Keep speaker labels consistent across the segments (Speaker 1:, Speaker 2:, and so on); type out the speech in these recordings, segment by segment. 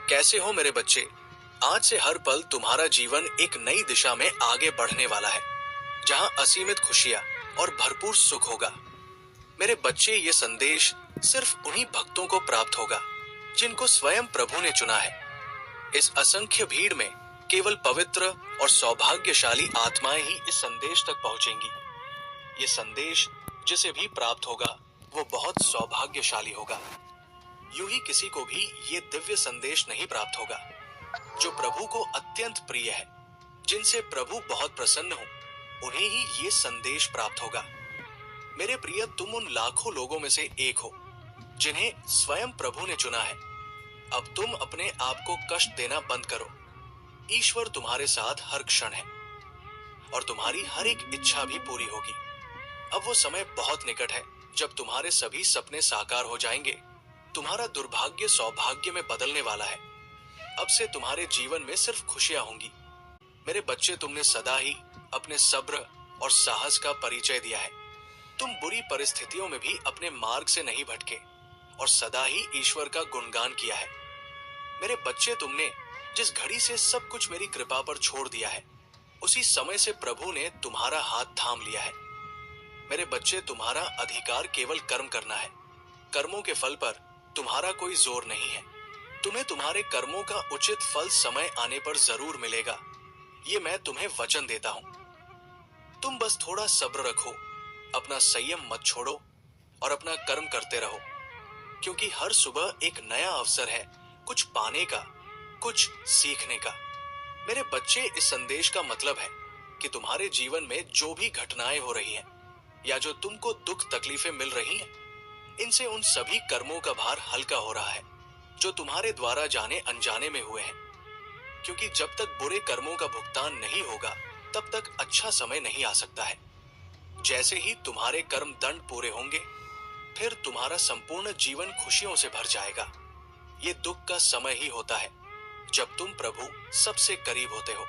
Speaker 1: कैसे हो मेरे बच्चे? आज से हर पल तुम्हारा जीवन एक नई दिशा में आगे बढ़ने वाला है, जहां असीमित खुशियां और भरपूर सुख होगा। मेरे बच्चे, ये संदेश सिर्फ उन्हीं भक्तों को प्राप्त होगा जिनको स्वयं प्रभु ने चुना है। इस असंख्य भीड़ में केवल पवित्र और सौभाग्यशाली आत्माएं ही इस संदेश तक पहुंचेंगी। ये संदेश जिसे भी प्राप्त होगा वो बहुत सौभाग्यशाली होगा। यूं ही किसी को भी ये दिव्य संदेश नहीं प्राप्त होगा। जो प्रभु को अत्यंत प्रिय है, जिनसे प्रभु बहुत प्रसन्न हो, उन्हें ही ये संदेश प्राप्त होगा। मेरे प्रिय, तुम उन लाखों लोगों में से एक हो जिन्हें स्वयं प्रभु ने चुना है। अब तुम अपने आप को कष्ट देना बंद करो। ईश्वर तुम्हारे साथ हर क्षण है और तुम्हारी हर एक इच्छा भी पूरी होगी। अब वो समय बहुत निकट है जब तुम्हारे सभी सपने साकार हो जाएंगे। तुम्हारा दुर्भाग्य सौभाग्य में बदलने वाला है। अब से तुम्हारे जीवन में सिर्फ खुशियां होंगी। मेरे बच्चे, तुमने सदा ही अपने सब्र और साहस का परिचय दिया है। तुम बुरी परिस्थितियों में भी अपने मार्ग से नहीं भटके और सदा ही ईश्वर का गुणगान किया है। मेरे बच्चे, तुमने जिस घड़ी से सब कुछ मेरी कृपा पर छोड़ दिया है, उसी समय से प्रभु ने तुम्हारा हाथ थाम लिया है। मेरे बच्चे, तुम्हारा अधिकार केवल कर्म करना है। कर्मों के फल पर तुम्हारा कोई जोर नहीं है। तुम्हें तुम्हारे कर्मों का उचित फल समय आने पर जरूर मिलेगा, ये मैं तुम्हें वचन देता हूं। तुम बस थोड़ा सब्र रखो, अपना संयम मत छोड़ो और अपना कर्म करते रहो, क्योंकि हर सुबह एक नया अवसर है कुछ पाने का, कुछ सीखने का। मेरे बच्चे, इस संदेश का मतलब है कि तुम्हारे जीवन में जो भी घटनाएं हो रही हैं या जो तुमको दुख तकलीफें मिल रही हैं, इनसे उन सभी कर्मों का भार हल्का हो रहा है जो तुम्हारे द्वारा जाने अनजाने में हुए हैं। क्योंकि जब तक बुरे कर्मों का भुगतान नहीं होगा, तब तक अच्छा समय नहीं आ सकता है। जैसे ही तुम्हारे कर्म दंड पूरे होंगे, फिर तुम्हारा संपूर्ण जीवन खुशियों से भर जाएगा। ये दुख का समय ही होता है जब तुम प्रभु सबसे करीब होते हो।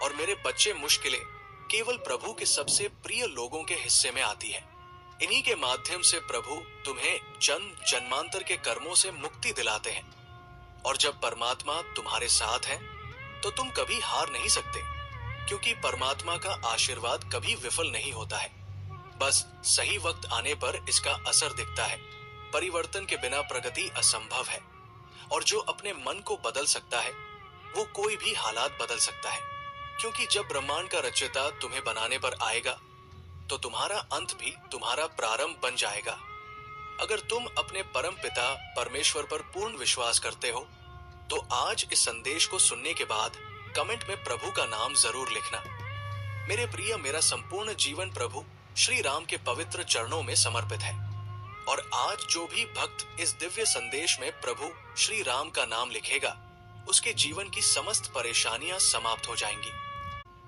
Speaker 1: और मेरे बच्चे, मुश्किलें केवल प्रभु के सबसे प्रिय लोगों के हिस्से में आती है। इन्हीं के माध्यम से प्रभु तुम्हें जन्म जन्मांतर के कर्मों से मुक्ति दिलाते हैं। और जब परमात्मा तुम्हारे साथ है, तो तुम कभी हार नहीं सकते, क्योंकि परमात्मा का आशीर्वाद कभी विफल नहीं होता है। बस सही वक्त आने पर इसका असर दिखता है। परिवर्तन के बिना प्रगति असंभव है, और जो अपने मन को बदल सकता है, वो कोई भी हालात बदल सकता है। क्योंकि जब ब्रह्मांड का रचयिता तुम्हें बनाने पर आएगा, तो तुम्हारा अंत भी तुम्हारा प्रारंभ बन जाएगा। अगर तुम अपने परम पिता परमेश्वर पर पूर्ण विश्वास करते हो, तो आज इस संदेश को सुनने के बाद कमेंट में प्रभु का नाम जरूर लिखना। मेरे प्रिय, मेरा संपूर्ण जीवन प्रभु श्री राम के पवित्र चरणों में समर्पित है। और आज जो भी भक्त इस दिव्य संदेश में प्रभु श्री राम का नाम लिखेगा, उसके जीवन की समस्त परेशानियां समाप्त हो जाएंगी।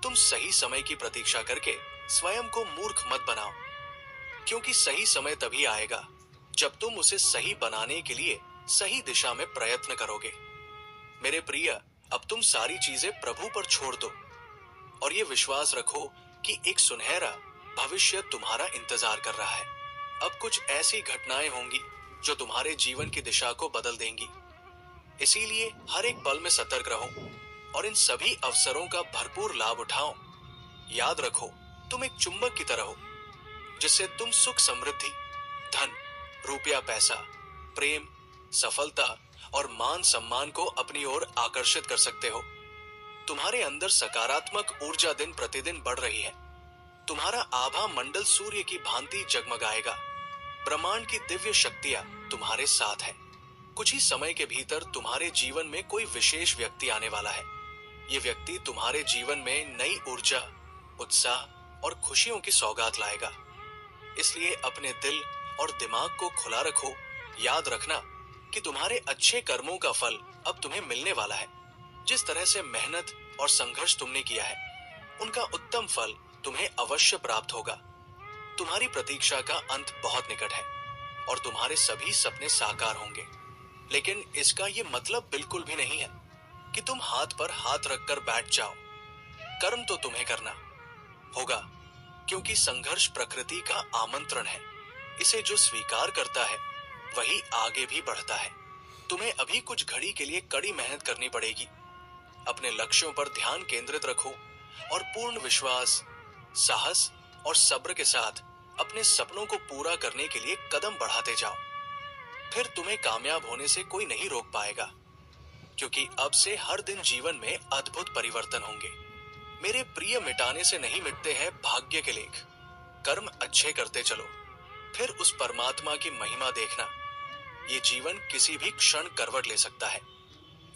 Speaker 1: तुम सही समय की प्रतीक्षा करके स्वयं को मूर्ख मत बनाओ, क्योंकि सही समय तभी आएगा जब तुम उसे सही बनाने के लिए सही दिशा में प्रयत्न करोगे। मेरे प्रिय, अब तुम सारी चीजें प्रभु पर छोड़ दो और ये विश्वास रखो कि एक सुनहरा भविष्य तुम्हारा इंतजार कर रहा है। अब कुछ ऐसी घटनाएं होंगी जो तुम्हारे जीवन की दिशा को बदल देंगी। इसीलिए हर एक पल में सतर्क रहो और इन सभी अवसरों का भरपूर लाभ उठाओ। याद रखो, तुम एक चुंबक की तरह हो, जिससे तुम सुख समृद्धि, धन, रुपया पैसा, प्रेम, सफलता और मान सम्मान को अपनी ओर आकर्षित कर सकते हो। तुम्हारे अंदर सकारात्मक ऊर्जा दिन प्रतिदिन बढ़ रही है। तुम्हारा आभा मंडल सूर्य की भांति जगमगाएगा। ब्रह्मांड की दिव्य शक्तियां तुम्हारे साथ है। कुछ ही समय के भीतर तुम्हारे जीवन में कोई विशेष व्यक्ति आने वाला है। ये व्यक्ति तुम्हारे जीवन में नई ऊर्जा, उत्साह और खुशियों की सौगात लाएगा। इसलिए अपने दिल और दिमाग को खुला रखो। याद रखना कि तुम्हारे अच्छे कर्मों का फल अब तुम्हें मिलने वाला है। जिस तरह से मेहनत और संघर्ष तुमने किया है, उनका उत्तम फल तुम्हें अवश्य प्राप्त होगा। तुम्हारी प्रतीक्षा का अंत बहुत निकट है और तुम्हारे सभी सपने साकार होंगे। लेकिन इसका ये मतलब बिल्कुल भी नहीं है कि तुम हाथ पर हाथ रखकर बैठ जाओ। कर्म तो तुम्हें करना होगा, क्योंकि संघर्ष प्रकृति का आमंत्रण है। इसे जो स्वीकार करता है, वही आगे भी बढ़ता है। तुम्हें अभी कुछ घड़ी के लिए कड़ी मेहनत करनी पड़ेगी। अपने लक्ष्यों पर ध्यान केंद्रित रखो और पूर्ण विश्वास, साहस और सब्र के साथ अपने सपनों को पूरा करने के लिए कदम बढ़ाते जाओ। फिर तुम्हें कामयाब होने से कोई नहीं रोक पाएगा, क्योंकि अब से हर दिन जीवन में अद्भुत परिवर्तन होंगे। मेरे प्रिय, मिटाने से नहीं मिटते हैं भाग्य के लेख। कर्म अच्छे करते चलो, फिर उस परमात्मा की महिमा देखना। ये जीवन किसी भी क्षण करवट ले सकता है,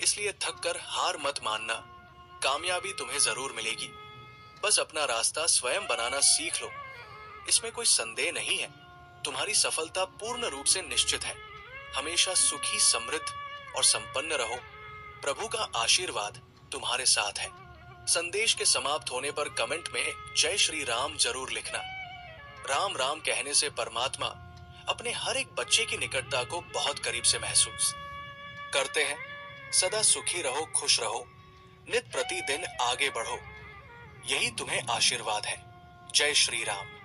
Speaker 1: इसलिए थक कर हार मत मानना। कामयाबी तुम्हें जरूर मिलेगी। बस अपना रास्ता स्वयं बनाना सीख लो, इसमें कोई संदेह नहीं है। तुम्हारी सफलता पूर्ण रूप से निश्चित है। हमेशा सुखी, समृद्ध और संपन्न रहो। प्रभु का आशीर्वाद तुम्हारे साथ है। संदेश के समाप्त होने पर कमेंट में जय श्री राम जरूर लिखना। राम राम कहने से परमात्मा अपने हर एक बच्चे की निकटता को बहुत करीब से महसूस करते हैं। सदा सुखी रहो, खुश रहो, नित प्रतिदिन आगे बढ़ो, यही तुम्हें आशीर्वाद है। जय श्री राम।